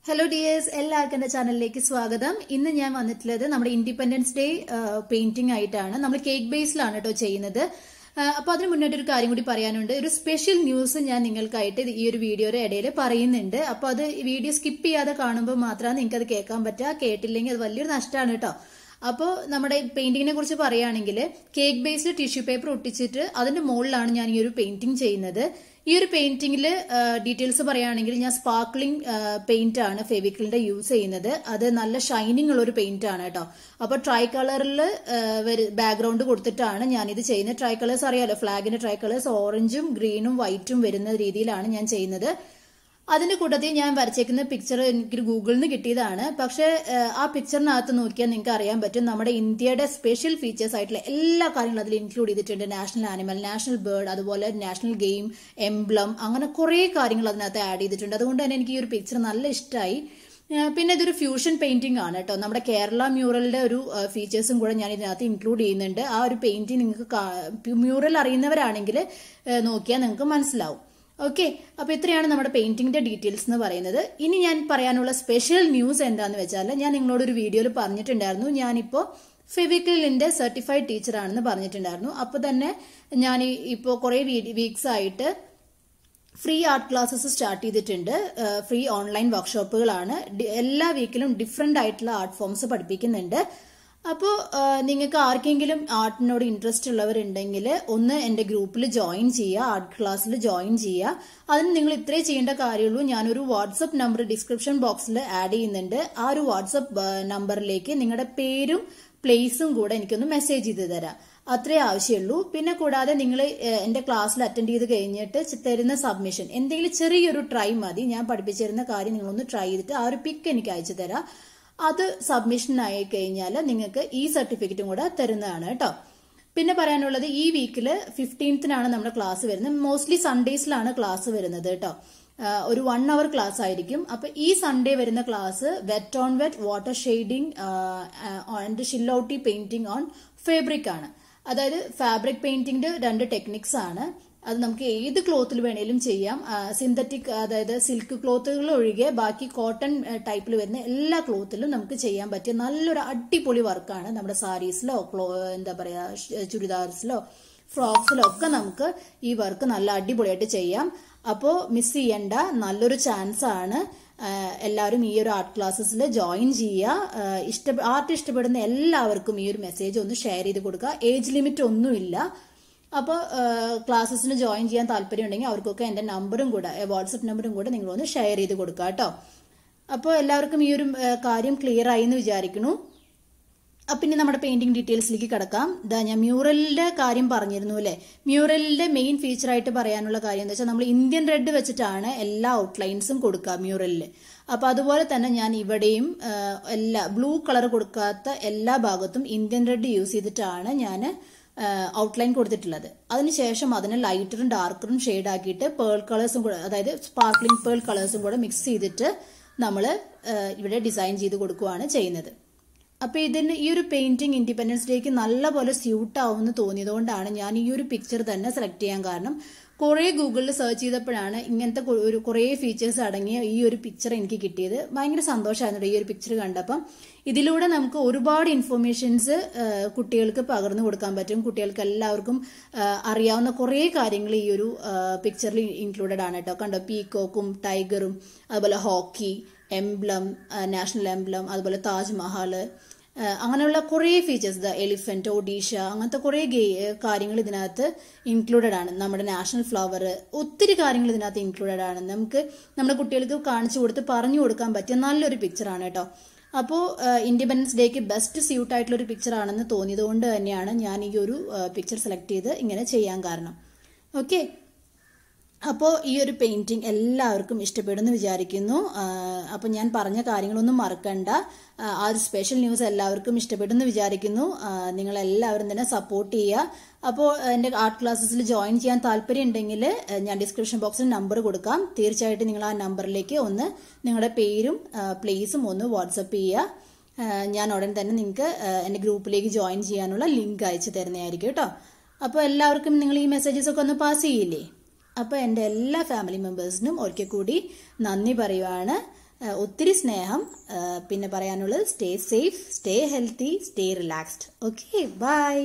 Hello dears, എല്ലാവർക്കും എൻ്റെ ചാനലിലേക്ക് സ്വാഗതം. ഇന്ന് ഞാൻ വന്നിട്ടുള്ളത് നമ്മുടെ ഇൻഡിപെൻഡൻസ് ഡേ പെയിന്റിംഗ് ആയിട്ടാണ്. നമ്മൾ കേക്ക് ബേസിലാണ് കേട്ടോ ചെയ്യുന്നത്. അപ്പോൾ അതിന് മുന്നോട്ട് ഒരു കാര്യം കൂടി പറയാനുണ്ട്. ഒരു സ്പെഷ്യൽ ന്യൂസ് ഞാൻ നിങ്ങൾക്കായിട്ട് ഈ ഒരു വീഡിയോയുടെ ഇടയിൽ പറയുന്നുണ്ട്. അപ്പോൾ അത് വീഡിയോ സ്കിപ്പ് ചെയ്യാതെ കാണുമ്പോൾ മാത്രമാണ് നിങ്ങൾക്ക് അത് കേൾക്കാൻ പറ്റുക. കേട്ടില്ലെങ്കിൽ അത് വലിയൊരു നഷ്ടമാണ് കേട്ടോ. അപ്പോൾ നമ്മുടെ പെയിന്റിങ്ങിനെ കുറിച്ച് പറയുകയാണെങ്കിൽ കേക്ക് ബേസ്ഡ് ടിഷ്യൂ പേപ്പർ ഒട്ടിച്ചിട്ട് അതിന്റെ മുകളിലാണ് ഞാൻ ഈ ഒരു പെയിന്റിംഗ് ചെയ്യുന്നത്. ഈ ഒരു പെയിന്റിംഗിൽ ഡീറ്റെയിൽസ് പറയുകയാണെങ്കിൽ ഞാൻ സ്പാർക്ലിംഗ് പെയിന്റ് ആണ് ഫെവിക്രിലിന്റെ യൂസ് ചെയ്യുന്നത്. അത് നല്ല ഷൈനിങ് ഉള്ള ഒരു പെയിന്റ് ആണ് കേട്ടോ. അപ്പൊ ട്രൈ കളറിൽ ബാക്ക്ഗ്രൗണ്ട് കൊടുത്തിട്ടാണ് ഞാൻ ഇത് ചെയ്യുന്നത്. ട്രൈ കളേഴ്സ് അറിയാലോ, ഫ്ലാഗിന്റെ ട്രൈ കളേഴ്സ് ഓറഞ്ചും ഗ്രീനും വൈറ്റും വരുന്ന രീതിയിലാണ് ഞാൻ ചെയ്യുന്നത്. അതിന്റെ കൂട്ടത്തിൽ ഞാൻ വരച്ചേക്കുന്ന പിക്ചർ എനിക്ക് ഗൂഗിളിൽ നിന്ന് കിട്ടിയതാണ്. പക്ഷെ ആ പിക്ചറിനകത്ത് നോക്കിയാൽ നിങ്ങൾക്ക് അറിയാൻ പറ്റും നമ്മുടെ ഇന്ത്യയുടെ സ്പെഷ്യൽ ഫീച്ചേഴ്സ് ആയിട്ടുള്ള എല്ലാ കാര്യങ്ങളും അതിൽ ഇൻക്ലൂഡ് ചെയ്തിട്ടുണ്ട്. നാഷണൽ ആനിമൽ, നാഷണൽ ബേർഡ്, അതുപോലെ നാഷണൽ ഗെയിം, എംബ്ലം, അങ്ങനെ കുറെ കാര്യങ്ങൾ അതിനകത്ത് ആഡ് ചെയ്തിട്ടുണ്ട്. അതുകൊണ്ട് തന്നെ എനിക്ക് ഈ ഒരു പിക്ചർ നല്ല ഇഷ്ടമായി. പിന്നെ ഇതൊരു ഫ്യൂഷൻ പെയിന്റിംഗ് ആണ് കേട്ടോ. നമ്മുടെ കേരള മ്യൂറലിന്റെ ഒരു ഫീച്ചേഴ്സും കൂടെ ഞാൻ ഇതിനകത്ത് ഇൻക്ലൂഡ് ചെയ്യുന്നുണ്ട്. ആ ഒരു പെയിന്റിംഗ് നിങ്ങൾക്ക് മ്യൂറൽ അറിയുന്നവരാണെങ്കിൽ നോക്കിയാൽ നിങ്ങൾക്ക് മനസ്സിലാവും. ഓക്കെ, അപ്പൊ ഇത്രയാണ് നമ്മുടെ പെയിന്റിംഗിന്റെ ഡീറ്റെയിൽസ് എന്ന് പറയുന്നത്. ഇനി ഞാൻ പറയാനുള്ള സ്പെഷ്യൽ ന്യൂസ് എന്താന്ന് വെച്ചാൽ, ഞാൻ നിങ്ങളോട് ഒരു വീഡിയോയിൽ പറഞ്ഞിട്ടുണ്ടായിരുന്നു ഞാനിപ്പോ ഫെവിക്രിലിന്റെ സർട്ടിഫൈഡ് ടീച്ചർ ആണെന്ന് പറഞ്ഞിട്ടുണ്ടായിരുന്നു. അപ്പൊ തന്നെ ഞാൻ ഇപ്പോൾ കുറെ വീക്സ് ആയിട്ട് ഫ്രീ ആർട്ട് ക്ലാസ്സസ് സ്റ്റാർട്ട് ചെയ്തിട്ടുണ്ട്. ഫ്രീ ഓൺലൈൻ വർക്ക്ഷോപ്പുകളാണ്. എല്ലാ വീക്കിലും ഡിഫറെന്റ് ആയിട്ടുള്ള ആർട്ട് ഫോംസ് പഠിപ്പിക്കുന്നുണ്ട്. അപ്പോൾ നിങ്ങൾക്ക് ആർക്കെങ്കിലും ആർട്ടിനോട് ഇൻട്രസ്റ്റ് ഉള്ളവരുണ്ടെങ്കിൽ ഒന്ന് എൻ്റെ ഗ്രൂപ്പിൽ ജോയിൻ ചെയ്യുക, ആർട്ട് ക്ലാസ്സിൽ ജോയിൻ ചെയ്യുക. അതിന് നിങ്ങൾ ഇത്രേ ചെയ്യേണ്ട കാര്യമുള്ളൂ. ഞാനൊരു വാട്സപ്പ് നമ്പർ ഡിസ്ക്രിപ്ഷൻ ബോക്സിൽ ആഡ് ചെയ്യുന്നുണ്ട്. ആ ഒരു വാട്സപ്പ് നമ്പറിലേക്ക് നിങ്ങളുടെ പേരും പ്ലേസും കൂടെ എനിക്കൊന്ന് മെസ്സേജ് ചെയ്ത് തരാം. അത്രേ ആവശ്യമുള്ളൂ. പിന്നെ കൂടാതെ നിങ്ങൾ എന്റെ ക്ലാസ്സിൽ അറ്റൻഡ് ചെയ്ത് കഴിഞ്ഞിട്ട് തരുന്ന സബ്മിഷൻ എന്തെങ്കിലും ചെറിയൊരു ട്രൈ മതി. ഞാൻ പഠിപ്പിച്ചു തരുന്ന കാര്യം നിങ്ങളൊന്ന് ട്രൈ ചെയ്തിട്ട് ആ ഒരു പിക്ക് എനിക്ക് അയച്ചു തരാം. അത് സബ്മിഷൻ ആയി കഴിഞ്ഞാൽ നിങ്ങൾക്ക് ഈ സർട്ടിഫിക്കറ്റും കൂടെ തരുന്നതാണ് കേട്ടോ. പിന്നെ പറയാനുള്ളത്, ഈ വീക്കില് 15th നമ്മുടെ ക്ലാസ് വരുന്നത്. മോസ്റ്റ്ലി സൺഡേസിലാണ് ക്ലാസ് വരുന്നത് കേട്ടോ. ഒരു 1 hour ക്ലാസ് ആയിരിക്കും. അപ്പൊ ഈ സൺഡേ വരുന്ന class wet on wet, water shading and silhouette painting on fabric ആണ്. അതായത് ഫാബ്രിക് പെയിന്റിംഗിന്റെ 2 ടെക്നിക്സ് ആണ്. അത് നമുക്ക് ഏത് ക്ലോത്തിൽ വേണേലും ചെയ്യാം. സിന്തറ്റിക്, അതായത് സിൽക്ക് ക്ലോത്തുകൾ ഒഴികെ ബാക്കി കോട്ടൺ ടൈപ്പിൽ വരുന്ന എല്ലാ ക്ലോത്തിലും നമുക്ക് ചെയ്യാൻ പറ്റിയ നല്ലൊരു അടിപൊളി വർക്കാണ്. നമ്മുടെ സാരീസിലോ എന്താ പറയാ ചുരിദാർസിലോ ഫ്രോക്സിലോ ഒക്കെ നമുക്ക് ഈ വർക്ക് നല്ല അടിപൊളിയായിട്ട് ചെയ്യാം. അപ്പോൾ മിസ് ചെയ്യണ്ട, നല്ലൊരു ചാൻസ് ആണ്. എല്ലാവരും ഈ ഒരു ആർട്ട് ക്ലാസ്സസിൽ ജോയിൻ ചെയ്യുക. ആർട്ട് ഇഷ്ടപ്പെടുന്ന എല്ലാവർക്കും ഈ ഒരു മെസ്സേജ് ഒന്ന് ഷെയർ ചെയ്ത് കൊടുക്കുക. ഏജ് ലിമിറ്റ് ഒന്നുമില്ല. അപ്പോൾ ക്ലാസ്സസിന് ജോയിൻ ചെയ്യാൻ താല്പര്യം ഉണ്ടെങ്കിൽ അവർക്കൊക്കെ എൻ്റെ നമ്പറും കൂടെ, വാട്സപ്പ് നമ്പറും കൂടെ നിങ്ങളൊന്ന് ഷെയർ ചെയ്ത് കൊടുക്കുക കേട്ടോ. അപ്പോൾ എല്ലാവർക്കും ഈ ഒരു കാര്യം ക്ലിയർ ആയി എന്ന് വിചാരിക്കുന്നു. പിന്നെ നമ്മുടെ പെയിന്റിംഗ് ഡീറ്റെയിൽസിലേക്ക് കിടക്കാം. ഞാൻ മ്യൂറലിന്റെ കാര്യം പറഞ്ഞിരുന്നു അല്ലെ. മ്യൂറലിന്റെ മെയിൻ ഫീച്ചർ ആയിട്ട് പറയാനുള്ള കാര്യം എന്താ വെച്ചാൽ, നമ്മൾ ഇന്ത്യൻ റെഡ് വെച്ചിട്ടാണ് എല്ലാ ഔട്ട്ലൈൻസും കൊടുക്കുക മ്യൂറലിൽ. അപ്പൊ അതുപോലെ തന്നെ ഞാൻ ഇവിടെയും എല്ലാ ബ്ലൂ കളർ കൊടുക്കാത്ത എല്ലാ ഭാഗത്തും ഇന്ത്യൻ റെഡ് യൂസ് ചെയ്തിട്ടാണ് ഞാൻ ഔട്ട്ലൈൻ കൊടുത്തിട്ടുള്ളത്. അതിനുശേഷം അതിനെ ലൈറ്ററും ഡാർക്കറും ഷെയ്ഡ് ആക്കിയിട്ട് പേൾ കളേഴ്സും കൂടെ, അതായത് സ്പാർക്ലിംഗ് പേൾ കളേഴ്സും കൂടെ മിക്സ് ചെയ്തിട്ട് നമ്മൾ ഇവിടെ ഡിസൈൻ ചെയ്ത് കൊടുക്കുകയാണ് ചെയ്യുന്നത്. അപ്പൊ ഇതിന് ഈ ഒരു പെയിന്റിംഗ് ഇൻഡിപെൻഡൻസ് ഡേക്ക് നല്ലപോലെ സ്യൂട്ട് ആവുമെന്ന് തോന്നിയതുകൊണ്ടാണ് ഞാൻ ഈ ഒരു പിക്ചർ തന്നെ സെലക്ട് ചെയ്യാൻ കാരണം. കുറെ ഗൂഗിളിൽ സെർച്ച് ചെയ്തപ്പോഴാണ് ഇങ്ങനത്തെ കുറെ ഫീച്ചേഴ്സ് അടങ്ങിയ ഈ ഒരു പിക്ചർ എനിക്ക് കിട്ടിയത്. ഭയങ്കര സന്തോഷമായിരുന്നു ഈ ഒരു പിക്ചർ കണ്ടപ്പം. ഇതിലൂടെ നമുക്ക് ഒരുപാട് ഇൻഫർമേഷൻസ് കുട്ടികൾക്ക് പകർന്നു കൊടുക്കാൻ പറ്റും. കുട്ടികൾക്ക് എല്ലാവർക്കും അറിയാവുന്ന കുറെ കാര്യങ്ങൾ ഈ ഒരു പിക്ചറിൽ ഇൻക്ലൂഡഡ് ആണ് കേട്ടോ. കണ്ടോ, പീക്കോക്കും ടൈഗറും അതുപോലെ ഹോക്കി, എംബ്ലം, നാഷണൽ എംബ്ലം, അതുപോലെ താജ്മഹൽ, അങ്ങനെയുള്ള കുറേ ഫീച്ചേഴ്സ്, എലിഫന്റ്, ഒഡീഷ, അങ്ങനത്തെ കുറേ കാര്യങ്ങൾ ഇതിനകത്ത് ഇൻക്ലൂഡഡ് ആണ്. നമ്മുടെ നാഷണൽ ഫ്ലവർ, ഒത്തിരി കാര്യങ്ങൾ ഇതിനകത്ത് ഇൻക്ലൂഡഡ് ആണ്. നമുക്ക് നമ്മുടെ കുട്ടികൾക്ക് കാണിച്ചു കൊടുത്ത് പറഞ്ഞു കൊടുക്കാൻ പറ്റിയ നല്ലൊരു പിക്ചറാണ് കേട്ടോ. അപ്പോൾ ഇൻഡിപെൻഡൻസ് ഡേക്ക് ബെസ്റ്റ് സ്യൂട്ട് ആയിട്ടുള്ള ഒരു പിക്ചർ ആണെന്ന് തോന്നിയത് കൊണ്ട് തന്നെയാണ് ഞാൻ ഈ ഒരു പിക്ചർ സെലക്ട് ചെയ്ത് ഇങ്ങനെ ചെയ്യാൻ കാരണം. ഓക്കെ, അപ്പോൾ ഈ ഒരു പെയിന്റിംഗ് എല്ലാവർക്കും ഇഷ്ടപ്പെടുമെന്ന് വിചാരിക്കുന്നു. അപ്പോൾ ഞാൻ പറഞ്ഞ കാര്യങ്ങളൊന്നും മറക്കണ്ട. ആ ഒരു സ്പെഷ്യൽ ന്യൂസ് എല്ലാവർക്കും ഇഷ്ടപ്പെടുമെന്ന് വിചാരിക്കുന്നു. നിങ്ങളെല്ലാവരും തന്നെ സപ്പോർട്ട് ചെയ്യുക. അപ്പോൾ എൻ്റെ ആർട്ട് ക്ലാസ്സസിൽ ജോയിൻ ചെയ്യാൻ താല്പര്യം ഉണ്ടെങ്കിൽ ഞാൻ ഡിസ്ക്രിപ്ഷൻ ബോക്സിൽ നമ്പർ കൊടുക്കാം. തീർച്ചയായിട്ടും നിങ്ങൾ ആ നമ്പറിലേക്ക് ഒന്ന് നിങ്ങളുടെ പേരും പ്ലേസും ഒന്ന് വാട്സപ്പ് ചെയ്യുക. ഞാൻ ഉടൻ തന്നെ നിങ്ങൾക്ക് എൻ്റെ ഗ്രൂപ്പിലേക്ക് ജോയിൻ ചെയ്യാനുള്ള ലിങ്ക് അയച്ചു തരുന്നതായിരിക്കും കേട്ടോ. അപ്പോൾ എല്ലാവർക്കും നിങ്ങൾ ഈ മെസ്സേജസ് ഒക്കെ ഒന്ന് പാസ് ചെയ്യില്ലേ? അപ്പോൾ എൻ്റെ എല്ലാ ഫാമിലി മെമ്പേഴ്സിനും ഒരിക്കൽ കൂടി നന്ദി പറയുവാണ്. ഒത്തിരി സ്നേഹം. പിന്നെ പറയാനുള്ളത് stay safe, stay healthy, stay relaxed. Okay, by.